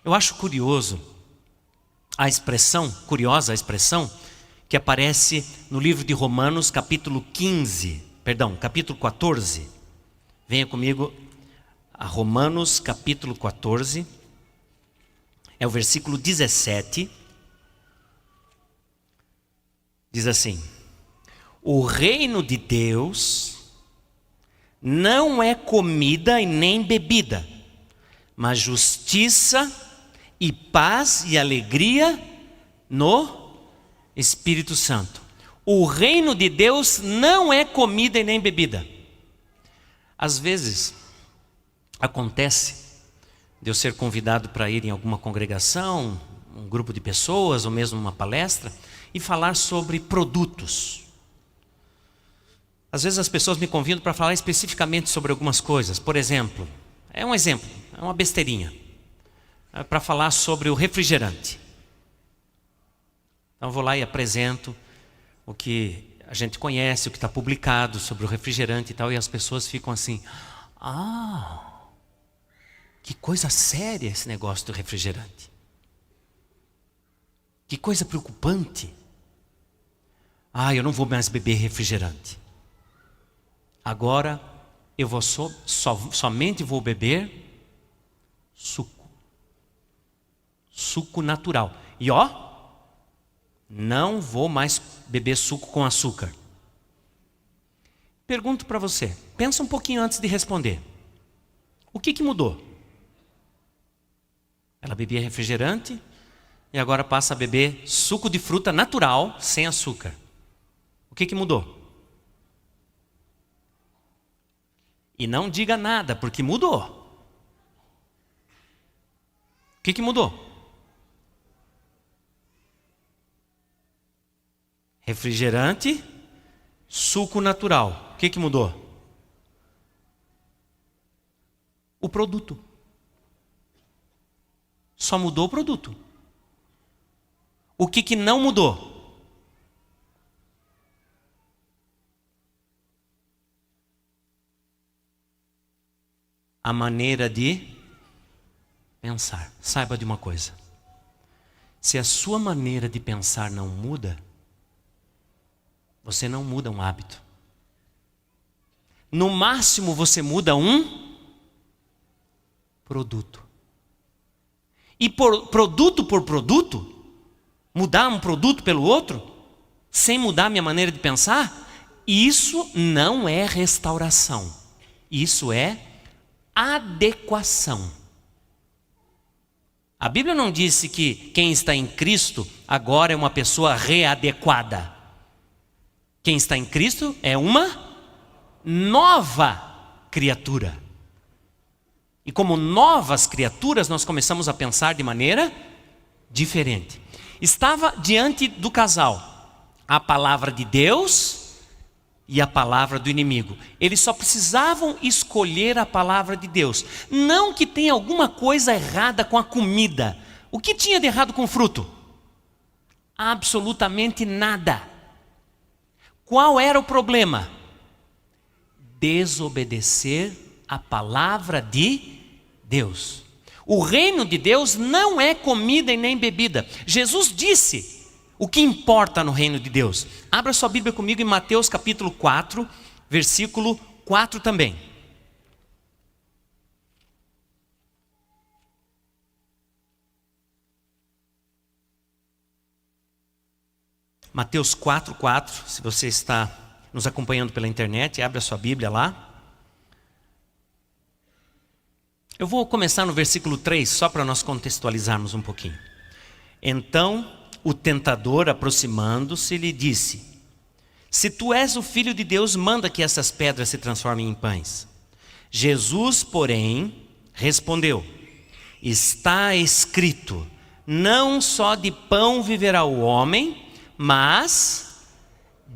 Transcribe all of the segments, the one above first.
Eu acho curiosa a expressão que aparece no livro de Romanos, capítulo 14. Venha comigo a Romanos, capítulo 14. É o versículo 17. Diz assim: o reino de Deus não é comida e nem bebida, mas justiça e paz e alegria no Espírito Santo. O reino de Deus não é comida e nem bebida. Às vezes acontece de eu ser convidado para ir em alguma congregação, um grupo de pessoas ou mesmo uma palestra e falar sobre produtos. Às vezes as pessoas me convidam para falar especificamente sobre algumas coisas. Por exemplo, é uma besteirinha, para falar sobre o refrigerante. Então eu vou lá e apresento o que a gente conhece, o que está publicado sobre o refrigerante e tal, e as pessoas ficam assim: que coisa séria esse negócio do refrigerante. Que coisa preocupante. Eu não vou mais beber refrigerante. Agora eu vou somente vou beber suco natural. E não vou mais beber suco com açúcar. Pergunto para você, pensa um pouquinho antes de responder. O que mudou? Ela bebia refrigerante e agora passa a beber suco de fruta natural, sem açúcar. O que mudou? E não diga nada, porque mudou. O que mudou? Refrigerante, suco natural. O que mudou? O produto. Só mudou o produto. O que não mudou? A maneira de pensar. Saiba de uma coisa: se a sua maneira de pensar não muda, você não muda um hábito. No máximo você muda um produto. E produto por produto, mudar um produto pelo outro, sem mudar a minha maneira de pensar, isso não é restauração. Isso é adequação. A Bíblia não disse que quem está em Cristo agora é uma pessoa readequada. Quem está em Cristo é uma nova criatura. E como novas criaturas, nós começamos a pensar de maneira diferente. Estava diante do casal a palavra de Deus e a palavra do inimigo. Eles só precisavam escolher a palavra de Deus. Não que tenha alguma coisa errada com a comida. O que tinha de errado com o fruto? Absolutamente nada. Qual era o problema? Desobedecer a palavra de Deus. O reino de Deus não é comida e nem bebida. Jesus disse o que importa no reino de Deus. Abra sua Bíblia comigo em Mateus capítulo 4, versículo 4 também. Mateus 4:4, se você está nos acompanhando pela internet, abre a sua Bíblia lá. Eu vou começar no versículo 3, só para nós contextualizarmos um pouquinho. Então o tentador, aproximando-se, lhe disse: se tu és o Filho de Deus, manda que essas pedras se transformem em pães. Jesus, porém, respondeu: está escrito, não só de pão viverá o homem, mas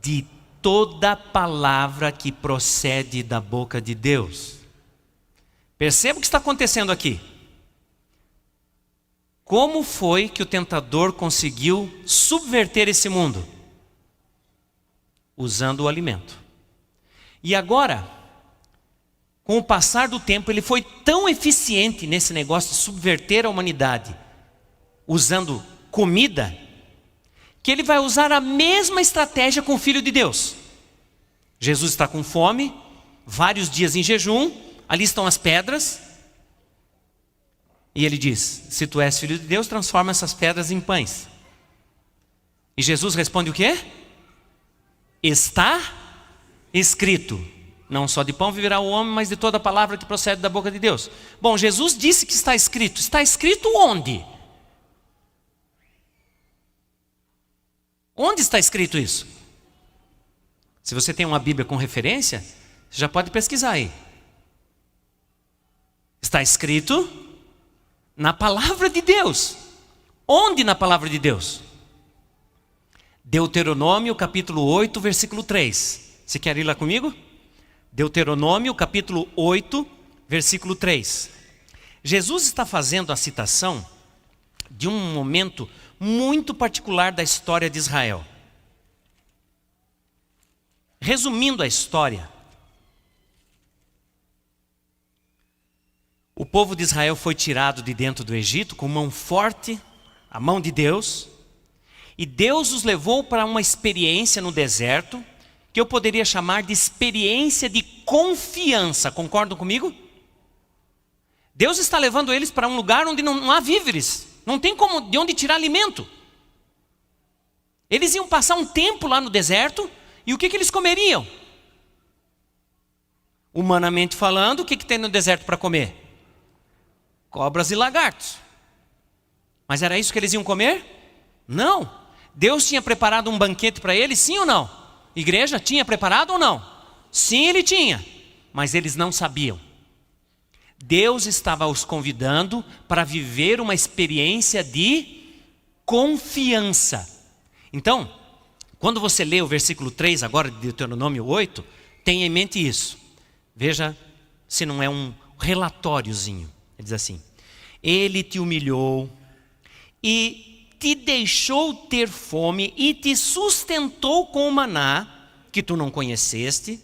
de toda palavra que procede da boca de Deus. Perceba o que está acontecendo aqui. Como foi que o tentador conseguiu subverter esse mundo? Usando o alimento. E agora, com o passar do tempo, ele foi tão eficiente nesse negócio de subverter a humanidade, usando comida, que ele vai usar a mesma estratégia com o Filho de Deus. Jesus está com fome, vários dias em jejum, ali estão as pedras, e ele diz: se tu és Filho de Deus, transforma essas pedras em pães. E Jesus responde o quê? Está escrito: não só de pão viverá o homem, mas de toda palavra que procede da boca de Deus. Bom, Jesus disse que está escrito. Está escrito onde? Onde está escrito isso? Se você tem uma Bíblia com referência, você já pode pesquisar aí. Está escrito na palavra de Deus. Onde na palavra de Deus? Deuteronômio capítulo 8, versículo 3. Você quer ir lá comigo? Deuteronômio capítulo 8, versículo 3. Jesus está fazendo a citação de um momento muito particular da história de Israel. Resumindo a história, o povo de Israel foi tirado de dentro do Egito com mão forte, a mão de Deus, e Deus os levou para uma experiência no deserto, que eu poderia chamar de experiência de confiança. Concordam comigo? Deus está levando eles para um lugar onde não há víveres, não tem de onde tirar alimento. Eles iam passar um tempo lá no deserto, e o que eles comeriam? Humanamente falando, o que tem no deserto para comer? Cobras e lagartos. Mas era isso que eles iam comer? Não. Deus tinha preparado um banquete para eles, sim ou não? Igreja, tinha preparado ou não? Sim, ele tinha, mas eles não sabiam. Deus estava os convidando para viver uma experiência de confiança. Então, quando você lê o versículo 3 agora de Deuteronômio 8, tenha em mente isso. Veja se não é um relatóriozinho. Ele diz assim: ele te humilhou e te deixou ter fome e te sustentou com o maná que tu não conheceste,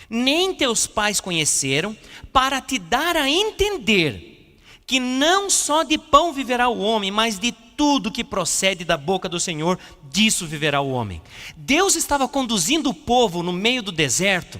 nem teus pais conheceram, para te dar a entender que não só de pão viverá o homem, mas de tudo que procede da boca do Senhor, disso viverá o homem. Deus estava conduzindo o povo no meio do deserto,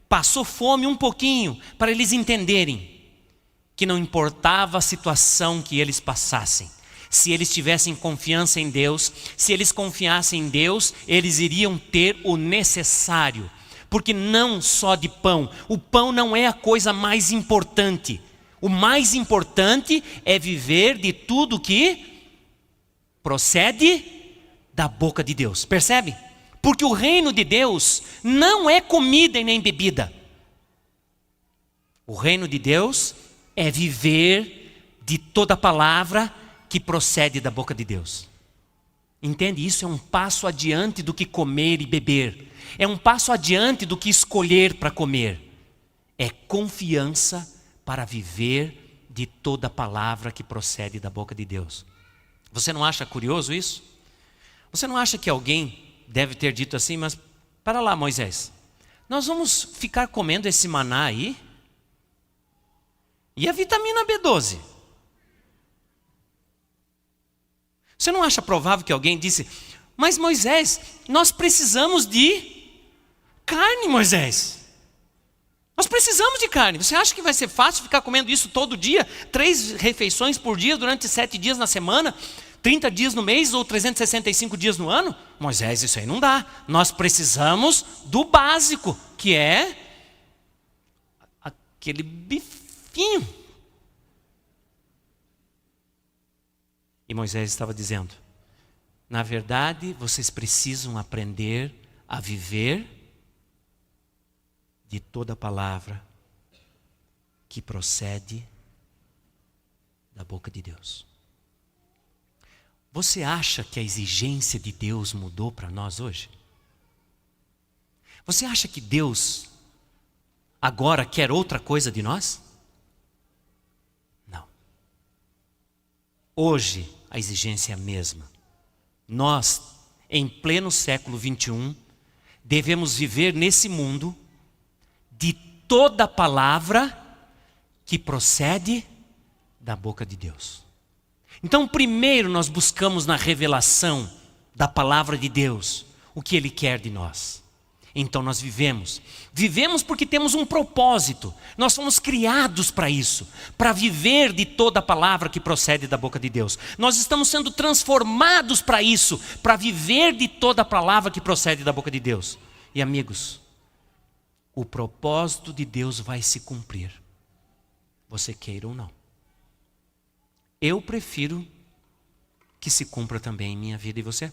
passou fome um pouquinho, para eles entenderem que não importava a situação que eles passassem, se eles tivessem confiança em Deus, se eles confiassem em Deus, eles iriam ter o necessário. Porque não só de pão, o pão não é a coisa mais importante. O mais importante é viver de tudo que procede da boca de Deus. Percebe? Porque o reino de Deus não é comida e nem bebida. O reino de Deus é viver de toda palavra que procede da boca de Deus. Entende? Isso é um passo adiante do que comer e beber. É um passo adiante do que escolher para comer. É confiança para viver de toda palavra que procede da boca de Deus. Você não acha curioso isso? Você não acha que alguém deve ter dito assim: mas para lá, Moisés, nós vamos ficar comendo esse maná aí? E a vitamina B12? Você não acha provável que alguém disse: mas Moisés, nós precisamos de carne, Moisés. Nós precisamos de carne. Você acha que vai ser fácil ficar comendo isso todo dia? 3 refeições por dia durante 7 dias na semana? 30 dias no mês ou 365 dias no ano? Moisés, isso aí não dá. Nós precisamos do básico, que é aquele bifinho. E Moisés estava dizendo: na verdade, vocês precisam aprender a viver de toda palavra que procede da boca de Deus. Você acha que a exigência de Deus mudou para nós hoje? Você acha que Deus agora quer outra coisa de nós? Não. Hoje a exigência é a mesma. Nós, em pleno século 21, devemos viver nesse mundo de toda palavra que procede da boca de Deus. Então, primeiro nós buscamos na revelação da palavra de Deus o que Ele quer de nós. Então nós vivemos. Vivemos porque temos um propósito. Nós fomos criados para isso, para viver de toda a palavra que procede da boca de Deus. Nós estamos sendo transformados para isso, para viver de toda a palavra que procede da boca de Deus. E amigos, o propósito de Deus vai se cumprir, você queira ou não. Eu prefiro que se cumpra também em minha vida e você.